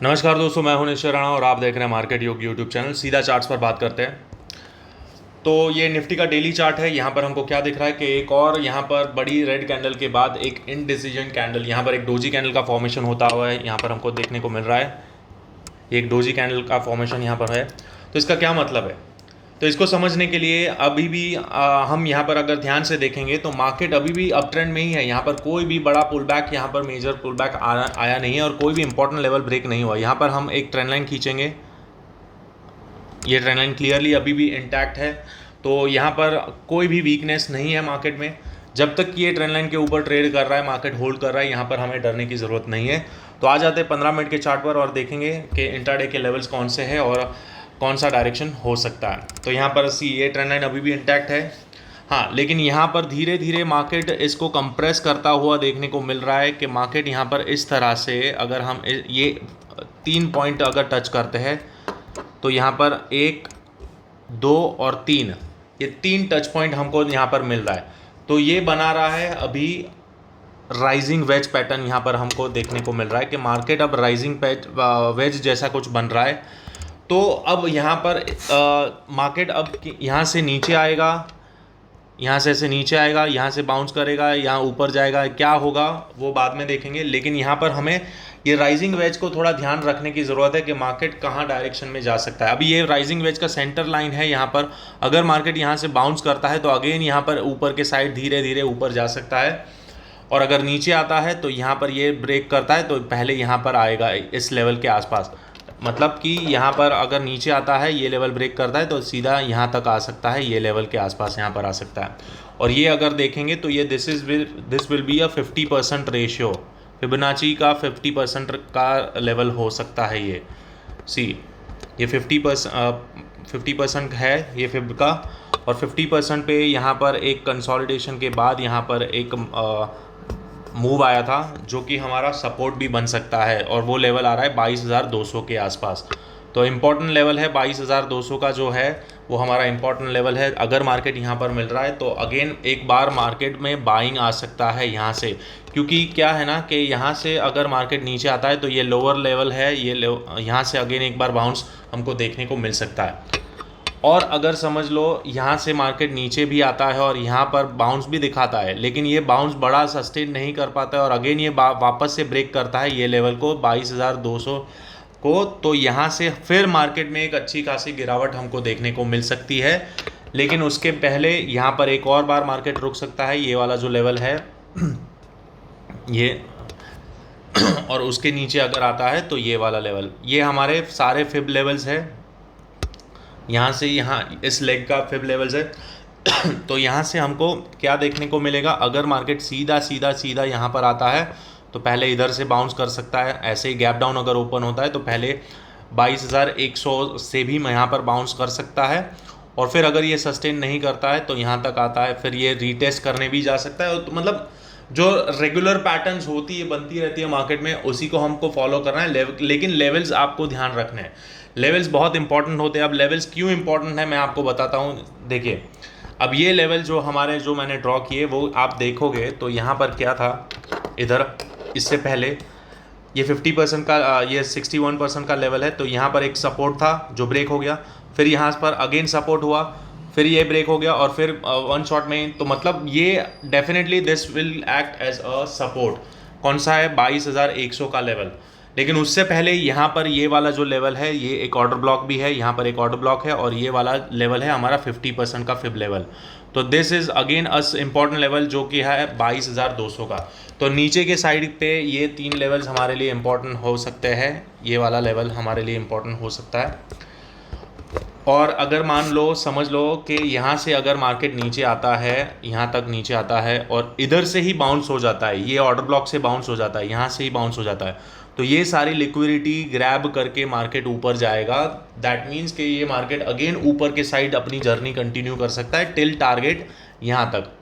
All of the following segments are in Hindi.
नमस्कार दोस्तों, मैं हूं निश्चय राणा और आप देख रहे हैं मार्केट योग यूट्यूब चैनल। सीधा चार्ट्स पर बात करते हैं। तो ये निफ्टी का डेली चार्ट है। यहाँ पर हमको क्या दिख रहा है कि एक और यहाँ पर बड़ी रेड कैंडल के बाद एक इनडिसीजन कैंडल, यहाँ पर एक डोजी कैंडल का फॉर्मेशन होता हुआ है यहाँ पर हमको देखने को मिल रहा है। एक डोजी कैंडल का फॉर्मेशन यहाँ पर है। तो इसका क्या मतलब है? तो इसको समझने के लिए अभी भी हम यहाँ पर अगर ध्यान से देखेंगे तो मार्केट अभी भी अप ट्रेंड में ही है। यहाँ पर कोई भी बड़ा पुल बैक, यहाँ पर मेजर पुल बैक आया नहीं है और कोई भी इंपॉर्टेंट लेवल ब्रेक नहीं हुआ। यहाँ पर हम एक ट्रेंड लाइन खींचेंगे, ये ट्रेंड लाइन क्लियरली अभी भी इंटैक्ट है। तो यहाँ पर कोई भी वीकनेस नहीं है मार्केट में। जब तक ये ट्रेंड लाइन के ऊपर ट्रेड कर रहा है, मार्केट होल्ड कर रहा है, यहाँ पर हमें डरने की ज़रूरत नहीं है। तो आ जाते हैं 15 मिनट के चार्ट पर और देखेंगे कि इंट्राडे के लेवल्स कौन से हैं और कौन सा डायरेक्शन हो सकता है। तो यहाँ पर ये ट्रेंड लाइन अभी भी इंटैक्ट है। हाँ, लेकिन यहाँ पर धीरे धीरे मार्केट इसको कंप्रेस करता हुआ देखने को मिल रहा है कि मार्केट यहाँ पर इस तरह से अगर हम ये 3 पॉइंट अगर टच करते हैं तो यहाँ पर 1, 2 और 3, ये 3 टच पॉइंट हमको यहाँ पर मिल रहा है। तो ये बना रहा है अभी राइजिंग वेज पैटर्न। यहाँ पर हमको देखने को मिल रहा है कि मार्केट अब राइजिंग वेज जैसा कुछ बन रहा है। तो अब यहाँ पर मार्केट अब यहाँ से नीचे आएगा, यहाँ से ऐसे नीचे आएगा, यहाँ से बाउंस करेगा, यहाँ ऊपर जाएगा, क्या होगा वो बाद में देखेंगे। लेकिन यहाँ पर हमें ये राइजिंग वेज को थोड़ा ध्यान रखने की ज़रूरत है कि मार्केट कहाँ डायरेक्शन में जा सकता है। अभी ये राइजिंग वेज का सेंटर लाइन है। यहाँ पर अगर मार्केट यहाँ से बाउंस करता है तो अगेन यहाँ पर ऊपर के साइड धीरे धीरे ऊपर जा सकता है, और अगर नीचे आता है तो यहाँ पर ये ब्रेक करता है तो पहले यहाँ पर आएगा इस लेवल के आसपास। मतलब कि यहाँ पर अगर नीचे आता है, ये लेवल ब्रेक करता है तो सीधा यहाँ तक आ सकता है, ये लेवल के आसपास यहाँ पर आ सकता है। और ये अगर देखेंगे तो ये this will be a 50% ratio, Fibonacci का 50% का लेवल हो सकता है। ये ये 50% है ये फिब का, और 50% पे यहाँ पर एक कंसोलिडेशन के बाद यहाँ पर एक मूव आया था जो कि हमारा सपोर्ट भी बन सकता है, और वो लेवल आ रहा है 22,200 के आसपास। तो इम्पॉर्टेंट लेवल है 22,200 का जो है वो हमारा इम्पॉर्टेंट लेवल है। अगर मार्केट यहाँ पर मिल रहा है तो अगेन एक बार मार्केट में बाइंग आ सकता है यहाँ से, क्योंकि क्या है ना कि यहाँ से अगर मार्केट नीचे आता है तो ये लोअर लेवल है, ये यहाँ से अगेन एक बार बाउंस हमको देखने को मिल सकता है। और अगर समझ लो यहाँ से मार्केट नीचे भी आता है और यहाँ पर बाउंस भी दिखाता है, लेकिन ये बाउंस बड़ा सस्टेन नहीं कर पाता है और अगेन ये वापस से ब्रेक करता है ये लेवल को 22,200 को, तो यहाँ से फिर मार्केट में एक अच्छी खासी गिरावट हमको देखने को मिल सकती है। लेकिन उसके पहले यहाँ पर एक और बार मार्केट रुक सकता है, ये वाला जो लेवल है ये, और उसके नीचे अगर आता है तो ये वाला लेवल, ये हमारे सारे फिब लेवल्स है। यहाँ से यहाँ इस लेग का फिब लेवल्स है। तो यहाँ से हमको क्या देखने को मिलेगा? अगर मार्केट सीधा सीधा सीधा यहाँ पर आता है तो पहले इधर से बाउंस कर सकता है। ऐसे ही गैप डाउन अगर ओपन होता है तो पहले 22,100 से भी यहाँ पर बाउंस कर सकता है, और फिर अगर ये सस्टेन नहीं करता है तो यहाँ तक आता है, फिर ये रीटेस्ट करने भी जा सकता है। तो मतलब जो रेगुलर पैटर्न्स होती है, बनती रहती है मार्केट में, उसी को हमको फॉलो करना है। लेकिन लेवल्स आपको ध्यान रखने हैं, लेवल्स बहुत इंपॉर्टेंट होते हैं। अब लेवल्स क्यों इंपॉर्टेंट है मैं आपको बताता हूँ। देखिए, अब ये लेवल जो मैंने ड्रॉ किए वो आप देखोगे तो यहाँ पर क्या था, इधर इससे पहले ये 50% का, ये 61% का लेवल है। तो यहाँ पर एक सपोर्ट था जो ब्रेक हो गया, फिर यहाँ पर अगेन सपोर्ट हुआ, फिर ये ब्रेक हो गया, और फिर वन शॉट में, तो मतलब ये definitely this will act as a support. कौन सा है? 22,100 का लेवल। लेकिन उससे पहले यहाँ पर ये वाला जो लेवल है, ये एक ऑर्डर ब्लॉक भी है, यहाँ पर एक ऑर्डर ब्लॉक है, और ये वाला लेवल है हमारा 50% का फिब लेवल। तो this is again us important level जो कि है 22,200 का। तो नीचे के साइड पे ये 3 लेवल्स हमारे लिए इम्पॉर्टेंट हो सकते हैं। ये वाला लेवल हमारे लिए इम्पॉर्टेंट हो सकता है। और अगर मान लो, समझ लो कि यहाँ से अगर मार्केट नीचे आता है, यहाँ तक नीचे आता है और इधर से ही बाउंस हो जाता है, ये ऑर्डर ब्लॉक से बाउंस हो जाता है, यहाँ से ही बाउंस हो जाता है, तो ये सारी लिक्विडिटी ग्रैब करके मार्केट ऊपर जाएगा। दैट मीन्स कि ये मार्केट अगेन ऊपर के साइड अपनी जर्नी कंटिन्यू कर सकता है टिल टारगेट यहाँ तक।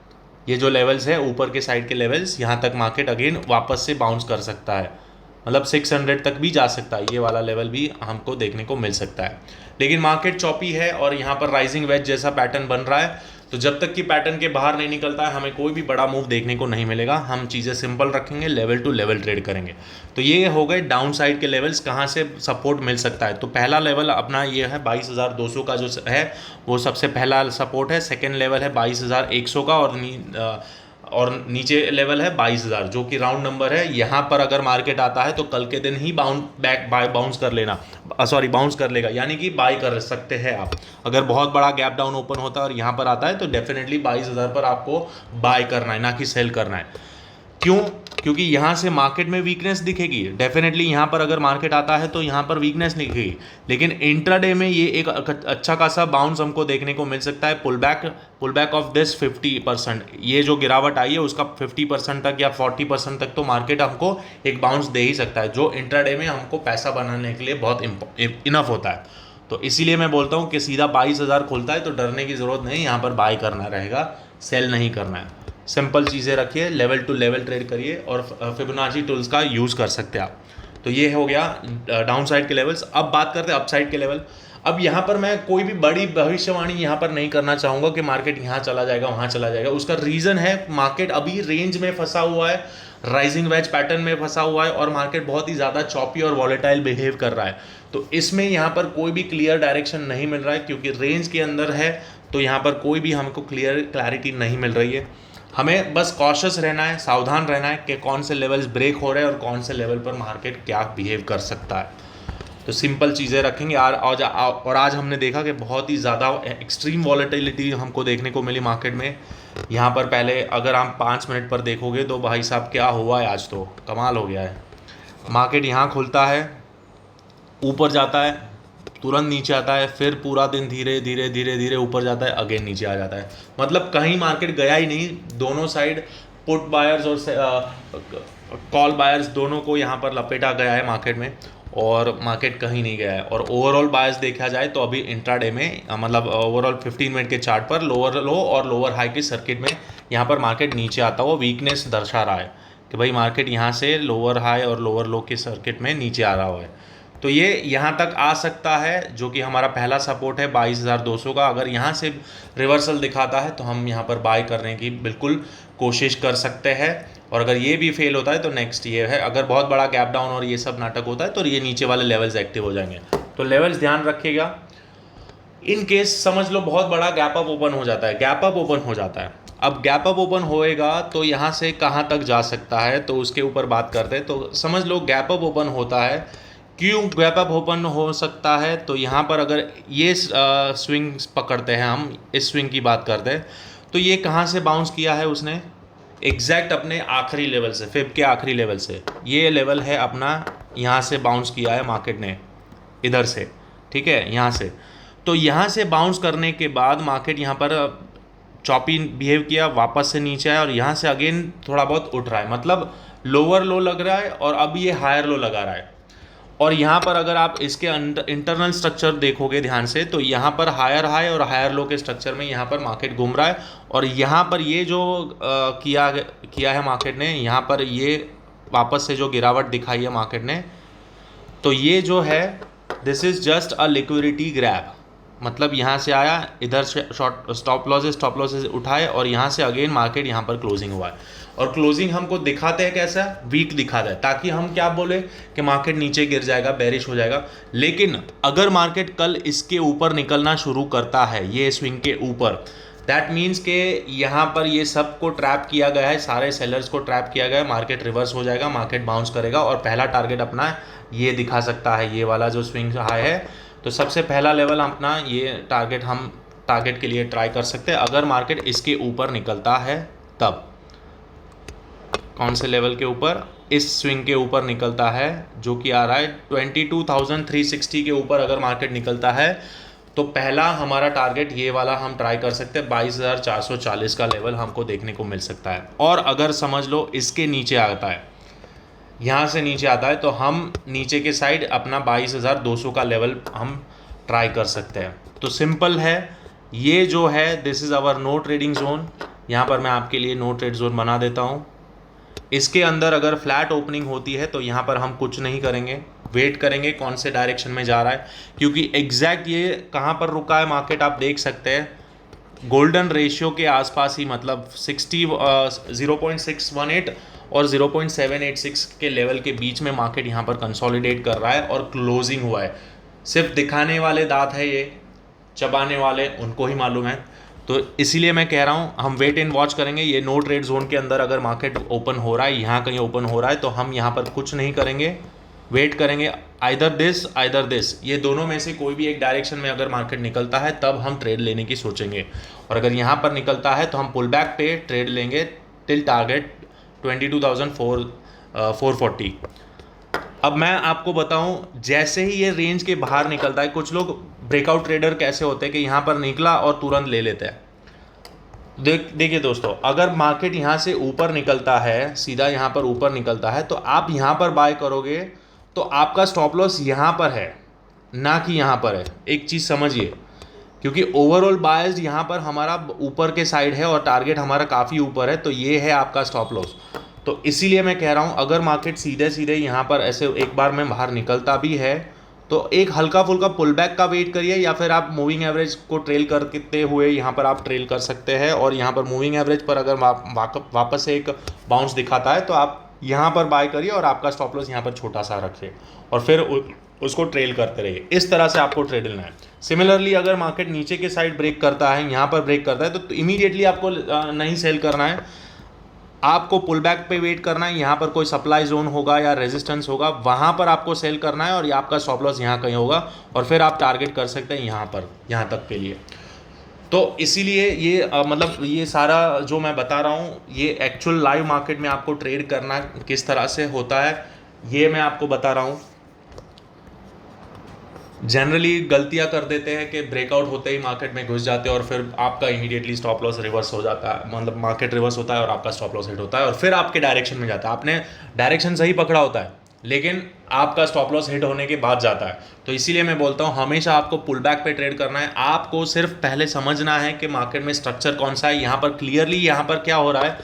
ये जो लेवल्स है ऊपर के साइड के लेवल्स, यहाँ तक मार्केट अगेन वापस से बाउंस कर सकता है, मतलब 600 तक भी जा सकता है। ये वाला लेवल भी हमको देखने को मिल सकता है। लेकिन मार्केट चॉपी है और यहाँ पर राइजिंग वेज जैसा पैटर्न बन रहा है, तो जब तक कि पैटर्न के बाहर नहीं निकलता है हमें कोई भी बड़ा मूव देखने को नहीं मिलेगा। हम चीज़ें सिंपल रखेंगे, लेवल टू लेवल ट्रेड करेंगे। तो ये हो गए डाउन साइड के लेवल्स, कहाँ से सपोर्ट मिल सकता है। तो पहला लेवल अपना ये है 22,200 का जो है वो सबसे पहला सपोर्ट है। सेकेंड लेवल है 22,100 का और नीचे लेवल है 22,000 जो कि राउंड नंबर है। यहाँ पर अगर मार्केट आता है तो कल के दिन ही बाउंस कर लेना, बाउंस कर लेगा, यानी कि बाई कर सकते हैं आप। अगर बहुत बड़ा गैप डाउन ओपन होता है और यहाँ पर आता है तो डेफिनेटली 22,000 पर आपको बाय करना है, ना कि सेल करना है। क्यों? क्योंकि यहाँ से मार्केट में वीकनेस दिखेगी। डेफिनेटली यहाँ पर अगर मार्केट आता है तो यहाँ पर वीकनेस दिखेगी, लेकिन इंट्राडे में ये एक अच्छा खासा बाउंस हमको देखने को मिल सकता है। पुल बैक ऑफ दिस 50%, ये जो गिरावट आई है उसका 50% तक या 40% तक तो मार्केट हमको एक बाउंस दे ही सकता है, जो इंट्राडे में हमको पैसा बनाने के लिए बहुत इनफ होता है। तो इसीलिए मैं बोलता हूँ कि सीधा 22,000 खुलता है तो डरने की ज़रूरत नहीं, यहाँ पर बाय करना रहेगा, सेल नहीं करना है। सिंपल चीज़ें रखिए, लेवल टू लेवल ट्रेड करिए और फिबोनाची टूल्स का यूज़ कर सकते हैं आप। तो ये हो गया डाउन साइड के लेवल्स। अब बात करते हैं अप साइड के लेवल। अब यहाँ पर मैं कोई भी बड़ी भविष्यवाणी यहाँ पर नहीं करना चाहूँगा कि मार्केट यहाँ चला जाएगा वहाँ चला जाएगा। उसका रीज़न है मार्केट अभी रेंज में फंसा हुआ है, राइजिंग वेज पैटर्न में फंसा हुआ है और मार्केट बहुत ही ज़्यादा चॉपी और वॉलेटाइल बिहेव कर रहा है। तो इसमें यहाँ पर कोई भी क्लियर डायरेक्शन नहीं मिल रहा है, क्योंकि रेंज के अंदर है तो यहाँ पर कोई भी हमको क्लैरिटी नहीं मिल रही है। हमें बस कॉशियस रहना है, सावधान रहना है कि कौन से लेवल्स ब्रेक हो रहे हैं और कौन से लेवल पर मार्केट क्या बिहेव कर सकता है। तो सिंपल चीज़ें रखेंगे। और आज हमने देखा कि बहुत ही ज़्यादा एक्सट्रीम वॉलेटिलिटी हमको देखने को मिली मार्केट में। यहाँ पर पहले अगर हम 5 मिनट पर देखोगे तो भाई साहब क्या हुआ है, आज तो कमाल हो गया है। मार्केट यहाँ खुलता है, ऊपर जाता है, तुरंत नीचे आता है, फिर पूरा दिन धीरे धीरे धीरे धीरे ऊपर जाता है, अगेन नीचे आ जाता है। मतलब कहीं मार्केट गया ही नहीं। दोनों साइड पुट बायर्स और कॉल बायर्स दोनों को यहाँ पर लपेटा गया है मार्केट में, और मार्केट कहीं नहीं गया है। और ओवरऑल बायर्स देखा जाए तो अभी इंट्राडे में मतलब ओवरऑल 15 मिनट के चार्ट पर लोअर लो और लोअर हाई के सर्किट में यहाँ पर मार्केट नीचे आता हुआ वीकनेस दर्शा रहा है कि भाई मार्केट यहाँ से लोअर हाई और लोअर लो के सर्किट में नीचे आ रहा हुआ है। तो ये यहाँ तक आ सकता है, जो कि हमारा पहला सपोर्ट है 22,200 का। अगर यहाँ से रिवर्सल दिखाता है तो हम यहाँ पर बाय करने की बिल्कुल कोशिश कर सकते हैं। और अगर ये भी फेल होता है तो नेक्स्ट ये है, अगर बहुत बड़ा गैप डाउन और ये सब नाटक होता है तो ये नीचे वाले लेवल्स एक्टिव हो जाएंगे। तो लेवल्स ध्यान रखिएगा। इन केस समझ लो बहुत बड़ा गैप अप ओपन हो जाता है, गैप अप ओपन हो जाता है। अब गैप अप ओपन होएगा तो यहाँ से कहाँ तक जा सकता है, तो उसके ऊपर बात करते हैं। तो समझ लो गैप अप ओपन होता है। क्यों गैप अप ओपन हो सकता है? तो यहाँ पर अगर ये स्विंग पकड़ते हैं, हम इस स्विंग की बात करते हैं, तो ये कहाँ से बाउंस किया है उसने? एग्जैक्ट अपने आखिरी लेवल से, फिब के आखिरी लेवल से। ये लेवल है अपना, यहाँ से बाउंस किया है मार्केट ने, इधर से, ठीक है, यहाँ से। तो यहाँ से बाउंस करने के बाद मार्केट यहाँ पर चॉपी बिहेव किया, वापस से नीचे आया और यहाँ से अगेन थोड़ा बहुत उठ रहा है। मतलब लोअर लो लग रहा है और अब ये हायर लो लगा रहा है। और यहाँ पर अगर आप इसके इंटरनल स्ट्रक्चर देखोगे ध्यान से, तो यहाँ पर हायर हाई और हायर लो के स्ट्रक्चर में यहाँ पर मार्केट घूम रहा है। और यहाँ पर ये जो किया है मार्केट ने, यहाँ पर ये वापस से जो गिरावट दिखाई है मार्केट ने, तो ये जो है this is just a liquidity grab. मतलब यहाँ से आया, इधर से शॉर्ट स्टॉप लॉसेस उठाए और यहाँ से अगेन मार्केट यहाँ पर क्लोजिंग हुआ है। और क्लोजिंग हमको दिखाते हैं कैसा, वीक दिखाता है, ताकि हम क्या बोले कि मार्केट नीचे गिर जाएगा, बेरिश हो जाएगा। लेकिन अगर मार्केट कल इसके ऊपर निकलना शुरू करता है, ये स्विंग के ऊपर, दैट मीन्स के यहाँ पर ये सब को ट्रैप किया गया है, सारे सेलर्स को ट्रैप किया गया है। मार्केट रिवर्स हो जाएगा, मार्केट बाउंस करेगा और पहला टारगेट अपना ये दिखा सकता है, ये वाला जो स्विंग हाई है। तो सबसे पहला लेवल अपना ये टारगेट, हम टारगेट के लिए ट्राई कर सकते हैं अगर मार्केट इसके ऊपर निकलता है तब। कौन से लेवल के ऊपर? इस स्विंग के ऊपर निकलता है, जो कि आ रहा है 22,360 के ऊपर। अगर मार्केट निकलता है तो पहला हमारा टारगेट ये वाला हम ट्राई कर सकते हैं, 22,440 का लेवल हमको देखने को मिल सकता है। और अगर समझ लो इसके नीचे आता है, यहाँ से नीचे आता है, तो हम नीचे के साइड अपना 22,200 का लेवल हम ट्राई कर सकते हैं। तो सिंपल है, ये जो है this is our no trading zone. यहाँ पर मैं आपके लिए नो ट्रेड जोन बना देता हूँ। इसके अंदर अगर फ्लैट ओपनिंग होती है तो यहाँ पर हम कुछ नहीं करेंगे, वेट करेंगे कौन से डायरेक्शन में जा रहा है, क्योंकि एग्जैक्ट ये कहाँ पर रुका है मार्केट आप देख सकते हैं। गोल्डन रेशियो के आसपास ही, मतलब 0.618 और 0.786 के लेवल के बीच में मार्केट यहाँ पर कंसोलिडेट कर रहा है और क्लोजिंग हुआ है। सिर्फ दिखाने वाले दांत है ये, चबाने वाले उनको ही मालूम है। तो इसीलिए मैं कह रहा हूँ हम वेट एंड वॉच करेंगे। ये नो ट्रेड जोन के अंदर अगर मार्केट ओपन हो रहा है, यहाँ कहीं ओपन हो रहा है, तो हम यहाँ पर कुछ नहीं करेंगे, वेट करेंगे। आइदर दिस, ये दोनों में से कोई भी एक डायरेक्शन में अगर मार्केट निकलता है तब हम ट्रेड लेने की सोचेंगे। और अगर यहाँ पर निकलता है तो हम पुल बैक पे ट्रेड लेंगे टिल टारगेट 22,440। अब मैं आपको बताऊं, जैसे ही ये रेंज के बाहर निकलता है, कुछ लोग ब्रेकआउट ट्रेडर कैसे होते हैं कि यहाँ पर निकला और तुरंत ले लेते हैं। देखिए दोस्तों, अगर मार्केट यहाँ से ऊपर निकलता है, सीधा यहाँ पर ऊपर निकलता है, तो आप यहाँ पर बाय करोगे तो आपका स्टॉप लॉस यहाँ पर है, ना कि यहाँ पर है। एक चीज़ समझिए, क्योंकि ओवरऑल बायस्ड यहाँ पर हमारा ऊपर के साइड है और टारगेट हमारा काफ़ी ऊपर है, तो ये है आपका स्टॉप लॉस। तो इसीलिए मैं कह रहा हूँ, अगर मार्केट सीधे सीधे यहाँ पर ऐसे एक बार में बाहर निकलता भी है तो एक हल्का फुल्का पुल बैक का वेट करिए, या फिर आप मूविंग एवरेज को ट्रेल करते हुए यहाँ पर आप ट्रेल कर सकते हैं। और यहाँ पर मूविंग एवरेज पर अगर वापस से एक बाउंस दिखाता है तो आप यहाँ पर बाय करिए और आपका स्टॉप लॉस यहाँ पर छोटा सा रखिए और फिर उसको ट्रेल करते रहिए। इस तरह से आपको ट्रेड लेना है। सिमिलरली अगर मार्केट नीचे के साइड ब्रेक करता है, यहाँ पर ब्रेक करता है, तो इमीडिएटली आपको नहीं सेल करना है, आपको पुल बैक पे वेट करना है। यहाँ पर कोई सप्लाई जोन होगा या रेजिस्टेंस होगा, वहाँ पर आपको सेल करना है और ये आपका स्टॉप लॉस यहाँ कहीं होगा और फिर आप टारगेट कर सकते हैं यहाँ पर, यहाँ तक के लिए। तो इसीलिए ये मतलब ये सारा जो मैं बता रहा हूँ, ये एक्चुअल लाइव मार्केट में आपको ट्रेड करना किस तरह से होता है ये मैं आपको बता रहा हूँ। जनरली गलतियां कर देते हैं कि ब्रेकआउट होते ही मार्केट में घुस जाते हैं और फिर आपका इमीडिएटली स्टॉप लॉस रिवर्स हो जाता है, मतलब मार्केट रिवर्स होता है और आपका स्टॉप लॉस हिट होता है और फिर आपके डायरेक्शन में जाता है। आपने डायरेक्शन सही पकड़ा होता है लेकिन आपका स्टॉप लॉस हिट होने के बाद जाता है। तो इसीलिए मैं बोलता हूँ हमेशा आपको पुल बैक पे ट्रेड करना है। आपको सिर्फ पहले समझना है कि मार्केट में स्ट्रक्चर कौन सा है, यहाँ पर क्लियरली यहाँ पर क्या हो रहा है।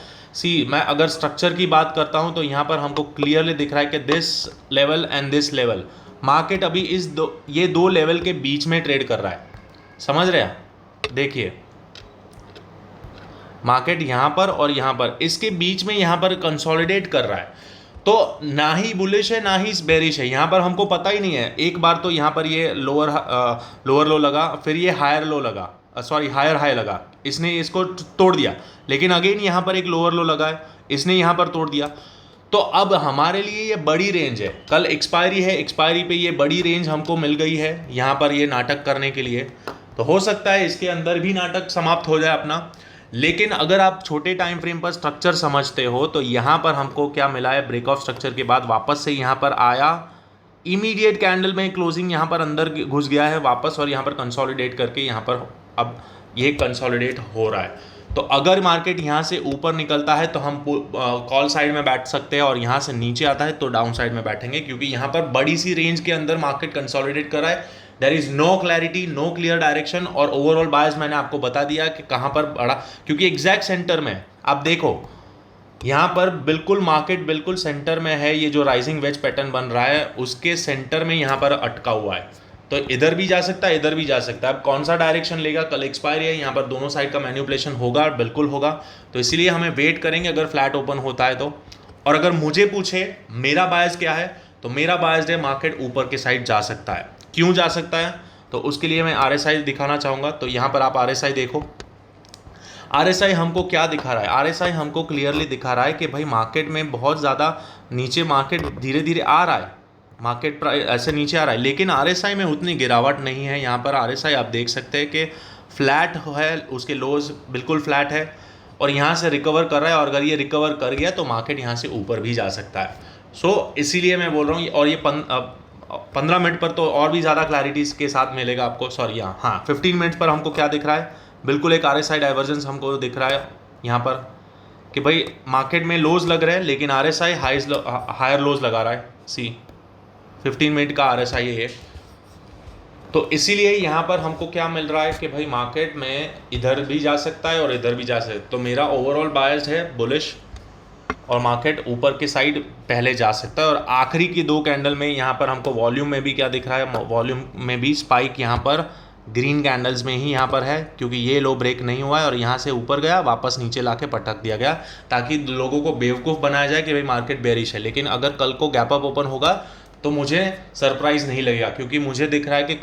मैं अगर स्ट्रक्चर की बात करता हूँ तो यहाँ पर हमको क्लियरली दिख रहा है कि this level and this level, market अभी ये दो लेवल के बीच में ट्रेड कर रहा है। समझ रहे हैं? देखिए मार्केट यहाँ पर और यहाँ पर, इसके बीच में यहाँ पर कंसोलिडेट कर रहा है। तो ना ही बुलिश है ना ही बेरिश है, यहाँ पर हमको पता ही नहीं है। एक बार तो यहाँ पर ये लोअर लो लगा, फिर ये हायर लो लगा, हायर हाई लगा, इसने इसको तोड़ दिया, लेकिन अगेन यहाँ पर एक लोअर लो लगा है, इसने यहाँ पर तोड़ दिया। तो अब हमारे लिए ये बड़ी रेंज है, कल एक्सपायरी है, एक्सपायरी पे ये बड़ी रेंज हमको मिल गई है यहाँ पर ये नाटक करने के लिए। तो हो सकता है इसके अंदर भी नाटक समाप्त हो जाए अपना। लेकिन अगर आप छोटे टाइम फ्रेम पर स्ट्रक्चर समझते हो तो यहाँ पर हमको क्या मिला है, ब्रेक ऑफ स्ट्रक्चर के बाद वापस से यहाँ पर आया, इमीडिएट कैंडल में क्लोजिंग यहाँ पर अंदर घुस गया है वापस और यहाँ पर कंसोलिडेट करके यहाँ पर अब ये कंसोलिडेट हो रहा है। तो अगर मार्केट यहाँ से ऊपर निकलता है तो हम कॉल साइड में बैठ सकते हैं और यहाँ से नीचे आता है तो डाउन साइड में बैठेंगे, क्योंकि यहाँ पर बड़ी सी रेंज के अंदर मार्केट कंसोलिडेट कर रहा है। There is no clarity, no clear direction और ओवरऑल बायस मैंने आपको बता दिया कि कहाँ पर बड़ा, क्योंकि एग्जैक्ट सेंटर में आप देखो यहाँ पर बिल्कुल मार्केट बिल्कुल सेंटर में है। ये जो राइजिंग वेज पैटर्न बन रहा है उसके सेंटर में यहाँ पर अटका हुआ है, तो इधर भी जा सकता है इधर भी जा सकता है। अब कौन सा डायरेक्शन लेगा, कल एक्सपायरी है, यहाँ पर दोनों साइड का मैनिपुलेशन होगा, बिल्कुल होगा। तो इसीलिए हमें वेट करेंगे अगर फ्लैट ओपन होता है तो। और अगर मुझे पूछे मेरा बायस क्या है, तो मेरा बायस है मार्केट ऊपर के साइड जा सकता है। क्यों जा सकता है, तो उसके लिए मैं RSI दिखाना चाहूँगा। तो यहाँ पर आप RSI देखो, RSI हमको क्या दिखा रहा है, RSI हमको क्लियरली दिखा रहा है कि भाई मार्केट में बहुत ज़्यादा नीचे, मार्केट धीरे धीरे आ रहा है, मार्केट ऐसे नीचे आ रहा है, लेकिन RSI में उतनी गिरावट नहीं है। यहाँ पर RSI आप देख सकते हैं कि फ्लैट है, उसके लोज बिल्कुल फ्लैट है और यहाँ से रिकवर कर रहा है। और अगर ये रिकवर कर गया तो मार्केट यहाँ से ऊपर भी जा सकता है। इसीलिए मैं बोल रहा हूँ। और ये 15 मिनट पर तो और भी ज़्यादा क्लैरिटीज़ के साथ मिलेगा आपको। हाँ 15 मिनट पर हमको क्या दिख रहा है, बिल्कुल एक RSI डाइवर्जेंस हमको दिख रहा है यहाँ पर कि भाई मार्केट में लोज लग रहे हैं लेकिन RSI हायर लोज लगा रहा है। 15 मिनट का RSI है। तो इसीलिए यहाँ पर हमको क्या मिल रहा है कि भाई मार्केट में इधर भी जा सकता है और इधर भी जा सकता है। तो मेरा ओवरऑल बायस है बुलिश और मार्केट ऊपर के साइड पहले जा सकता है। और आखिरी की 2 कैंडल में यहाँ पर हमको वॉल्यूम में भी क्या दिख रहा है, वॉल्यूम में भी स्पाइक यहाँ पर ग्रीन कैंडल्स में ही यहाँ पर है, क्योंकि ये लो ब्रेक नहीं हुआ है और यहाँ से ऊपर गया, वापस नीचे लाके पटक दिया गया, ताकि लोगों को बेवकूफ़ बनाया जाए कि भाई मार्केट बेरिश है। लेकिन अगर कल को गैप अप ओपन होगा तो मुझे सरप्राइज़ नहीं लगेगा, क्योंकि मुझे दिख रहा है कि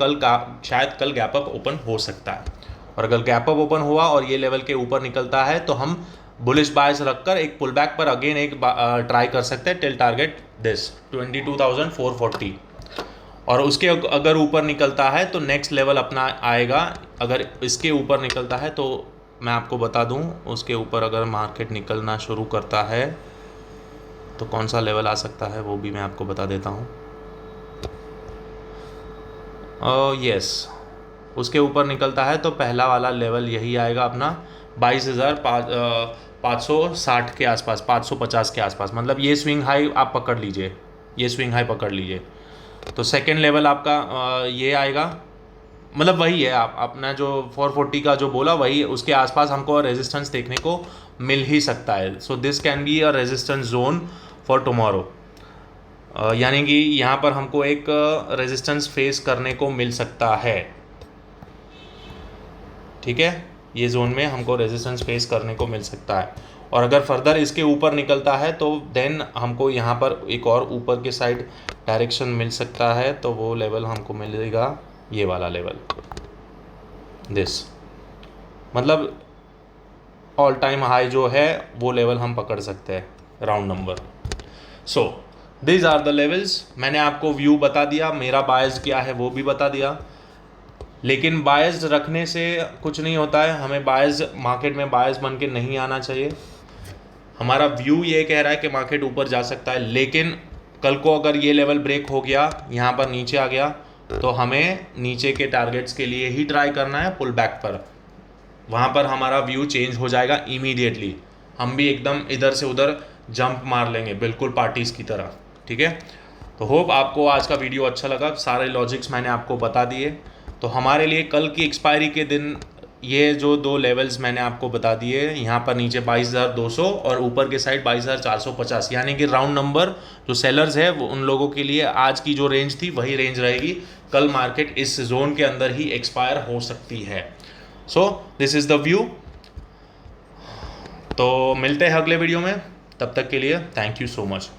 शायद कल गैप अप ओपन हो सकता है। और अगर गैप अप ओपन हुआ और ये लेवल के ऊपर निकलता है तो हम बुलिश बायस रखकर एक पुल बैक पर अगेन एक ट्राई कर सकते हैं टिल टारगेट दिस 22,440। और उसके अगर ऊपर निकलता है तो नेक्स्ट लेवल अपना आएगा। अगर इसके ऊपर निकलता है तो मैं आपको बता दूं, उसके ऊपर अगर मार्केट निकलना शुरू करता है तो कौन सा लेवल आ सकता है वो भी मैं आपको बता देता हूं। यस, उसके ऊपर निकलता है तो पहला वाला लेवल यही आएगा अपना 22,560 के आसपास, 550 के आसपास। मतलब ये स्विंग हाई आप पकड़ लीजिए, ये स्विंग हाई पकड़ लीजिए। तो सेकेंड लेवल आपका ये आएगा, मतलब वही है आप अपना जो 440 का जो बोला वही, उसके आसपास हमको रेजिस्टेंस देखने को मिल ही सकता है। So this can be a resistance zone for tomorrow, यानी कि यहाँ पर हमको एक रेजिस्टेंस फेस करने को मिल सकता है। ठीक है, ये जोन में हमको रेजिस्टेंस फेस करने को मिल सकता है। और अगर फर्दर इसके ऊपर निकलता है तो देन हमको यहाँ पर एक और ऊपर के साइड डायरेक्शन मिल सकता है, तो वो लेवल हमको मिलेगा ये वाला लेवल, दिस। मतलब ऑल टाइम हाई जो है वो लेवल हम पकड़ सकते हैं, round number. So this are the levels. मैंने आपको व्यू बता दिया, मेरा बायस क्या है वो भी बता दिया। लेकिन बायस रखने से कुछ नहीं होता है, हमें बायस मार्केट में बायस बन के नहीं आना चाहिए। हमारा व्यू ये कह रहा है कि मार्केट ऊपर जा सकता है, लेकिन कल को अगर ये लेवल ब्रेक हो गया, यहाँ पर नीचे आ गया, तो हमें नीचे के टारगेट्स के लिए ही ट्राई करना है पुल बैक पर। वहाँ पर हमारा व्यू चेंज हो जाएगा इमीडिएटली, हम भी एकदम इधर से उधर जंप मार लेंगे, बिल्कुल पार्टीज की तरह। ठीक है, तो होप आपको आज का वीडियो अच्छा लगा, सारे लॉजिक्स मैंने आपको बता दिए। तो हमारे लिए कल की एक्सपायरी के दिन ये जो दो लेवल्स मैंने आपको बता दिए, यहाँ पर नीचे 22,200 और ऊपर के साइड 22,450, यानी कि राउंड नंबर जो सेलर्स है वो उन लोगों के लिए आज की जो रेंज थी वही रेंज रहेगी। कल मार्केट इस जोन के अंदर ही एक्सपायर हो सकती है। So this is the view. तो मिलते हैं अगले वीडियो में, तब तक के लिए थैंक यू सो मच।